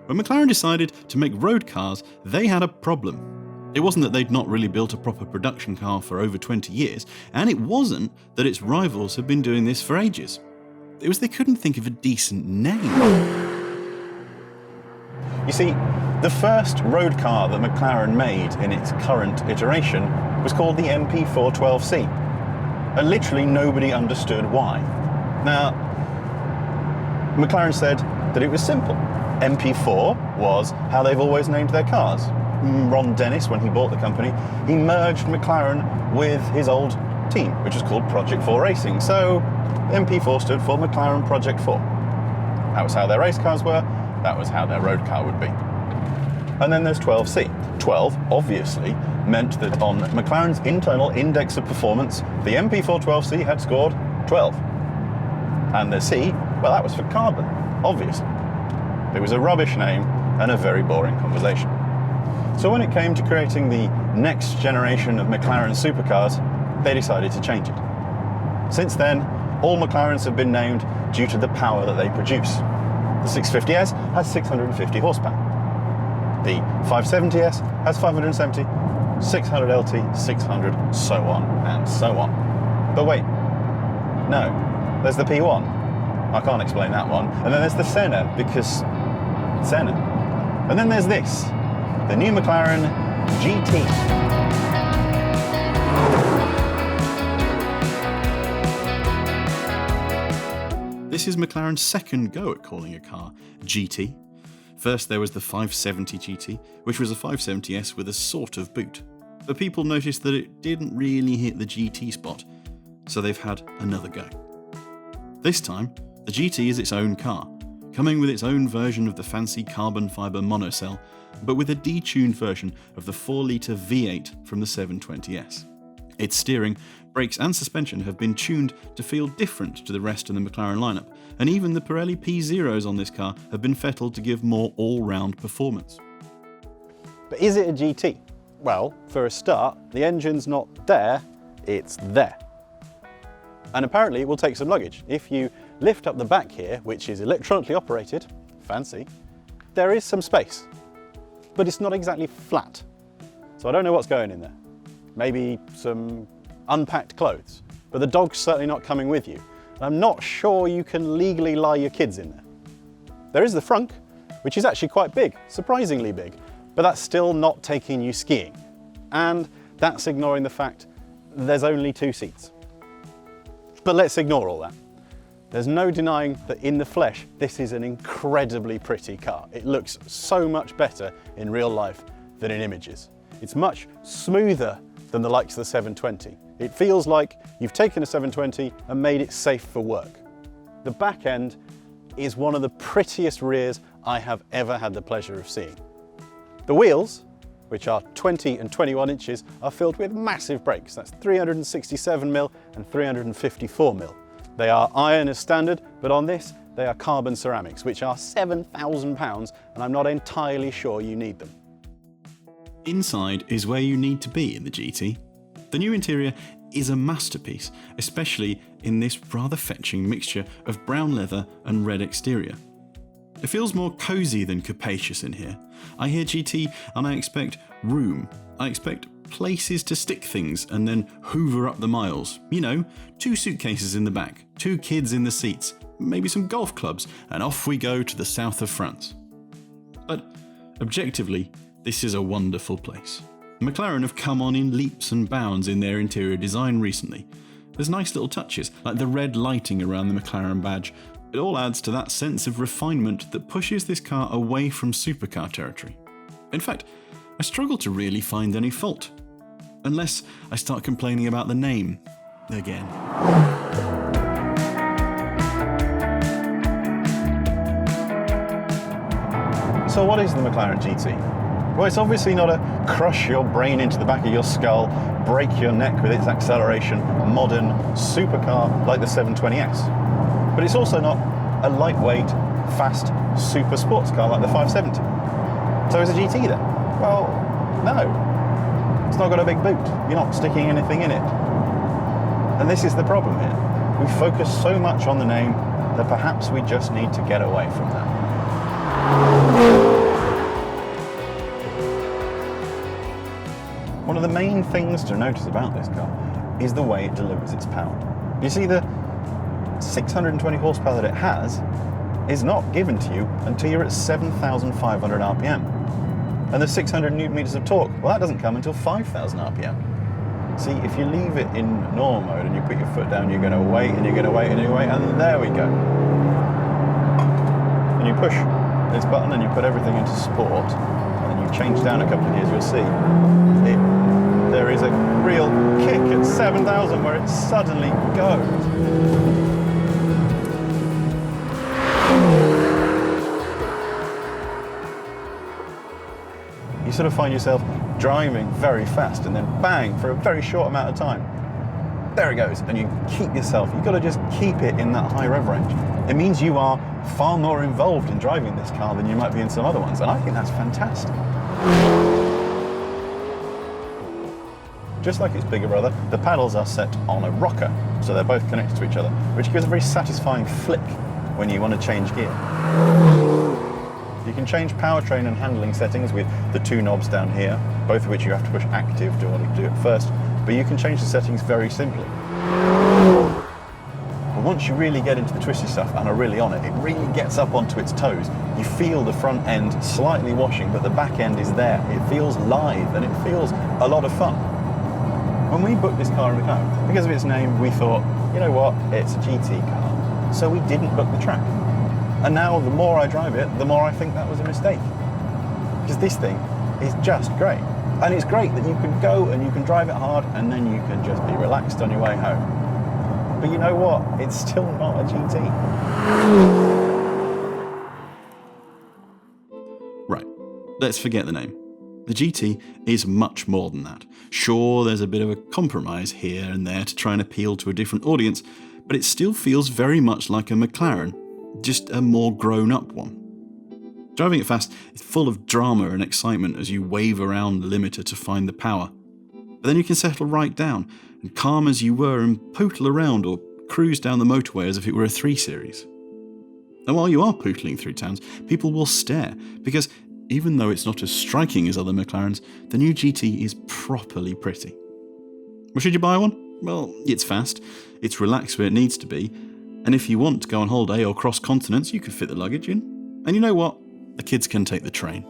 When McLaren decided to make road cars, they had a problem. It wasn't that they'd not really built a proper production car for over 20 years, and it wasn't that its rivals had been doing this for ages. It was they couldn't think of a decent name. You see, the first road car that McLaren made in its current iteration was called the MP412C, and literally nobody understood why. Now, McLaren said that it was simple. MP4 was how they've always named their cars. Ron Dennis, when he bought the company, he merged McLaren with his old team, which was called Project 4 Racing. So MP4 stood for McLaren Project 4. That was how their race cars were, that was how their road car would be. And then there's 12C. 12, obviously, meant that on McLaren's internal index of performance, the MP412C had scored 12. And the C, well, that was for carbon, obviously. It was a rubbish name and a very boring conversation. So when it came to creating the next generation of McLaren supercars, they decided to change it. Since then, all McLarens have been named due to the power that they produce. The 650S has 650 horsepower. The 570S has 570, 600LT, 600, so on and so on. But wait, no, there's the P1. I can't explain that one. And then there's the Senna, because Senna. And then there's this, the new McLaren GT. This is McLaren's second go at calling a car GT. First there was the 570 GT, which was a 570S with a sort of boot. But people noticed that it didn't really hit the GT spot, so they've had another go. This time, the GT is its own car, coming with its own version of the fancy carbon fibre monocell, but with a detuned version of the 4-litre V8 from the 720S. Its steering, brakes and suspension have been tuned to feel different to the rest of the McLaren lineup, and even the Pirelli P0s on this car have been fettled to give more all-round performance. But is it a GT? Well, for a start, the engine's not there, it's there. And apparently it will take some luggage. If you lift up the back here, which is electronically operated, fancy, there is some space, but it's not exactly flat. So I don't know what's going in there. Maybe some unpacked clothes, but the dog's certainly not coming with you. And I'm not sure you can legally lie your kids in there. There is the frunk, which is actually quite big, surprisingly big, but that's still not taking you skiing. And that's ignoring the fact there's only 2 seats. But let's ignore all that. There's no denying that in the flesh, this is an incredibly pretty car. It looks so much better in real life than in images. It's much smoother than the likes of the 720. It feels like you've taken a 720 and made it safe for work. The back end is one of the prettiest rears I have ever had the pleasure of seeing. The wheels, which are 20 and 21 inches, are filled with massive brakes. That's 367mm and 354mm. They are iron as standard, but on this, they are carbon ceramics, which are £7,000, and I'm not entirely sure you need them. Inside is where you need to be in the GT. The new interior is a masterpiece, especially in this rather fetching mixture of brown leather and red exterior. It feels more cosy than capacious in here. I hear GT and I expect room. I expect places to stick things and then hoover up the miles. You know, 2 suitcases in the back, 2 kids in the seats, maybe some golf clubs, and off we go to the south of France. But objectively, this is a wonderful place. McLaren have come on in leaps and bounds in their interior design recently. There's nice little touches, like the red lighting around the McLaren badge. It all adds to that sense of refinement that pushes this car away from supercar territory. In fact, I struggle to really find any fault. Unless I start complaining about the name again. So what is the McLaren GT? Well, it's obviously not a crush your brain into the back of your skull, break your neck with its acceleration, modern supercar like the 720S. But it's also not a lightweight, fast, super sports car like the 570. So is a GT then? Well, no. It's not got a big boot. You're not sticking anything in it. And this is the problem here. We focus so much on the name that perhaps we just need to get away from that. One of the main things to notice about this car is the way it delivers its power. You see, the 620 horsepower that it has is not given to you until you're at 7,500 RPM. And the 600 newton meters of torque, well, that doesn't come until 5,000 RPM. See, if you leave it in normal mode and you put your foot down, you're going to wait and you're going to wait and you're going to wait, and there we go. And you push this button and you put everything into sport, and then you change down a couple of gears, you'll see there is a real kick at 7,000 where it suddenly goes. You sort of find yourself driving very fast and then bang, for a very short amount of time, there it goes, and you keep yourself, you've got to just keep it in that high rev range. It means you are far more involved in driving this car than you might be in some other ones, and I think that's fantastic. Just like its bigger brother, the paddles are set on a rocker, so they're both connected to each other, which gives a very satisfying flick when you want to change gear. You can change powertrain and handling settings with the two knobs down here, both of which you have to push active to order to do it first, but you can change the settings very simply. But once you really get into the twisty stuff and are really on it, it really gets up onto its toes. You feel the front end slightly washing, but the back end is there. It feels live and it feels a lot of fun. When we booked this car in Macau, because of its name, we thought, you know what, it's a GT car, so we didn't book the track. And now the more I drive it, the more I think that was a mistake. Because this thing is just great. And it's great that you can go and you can drive it hard and then you can just be relaxed on your way home. But you know what? It's still not a GT. Right, let's forget the name. The GT is much more than that. Sure, there's a bit of a compromise here and there to try and appeal to a different audience, but it still feels very much like a McLaren, just a more grown-up one. Driving it fast is full of drama and excitement as you wave around the limiter to find the power. But then you can settle right down and calm as you were and poodle around or cruise down the motorway as if it were a 3 Series. And while you are pootling through towns, people will stare, because even though it's not as striking as other McLarens, the new GT is properly pretty. Well, should you buy one? Well, it's fast, it's relaxed where it needs to be, and if you want to go on holiday or cross continents, you could fit the luggage in. And you know what? The kids can take the train.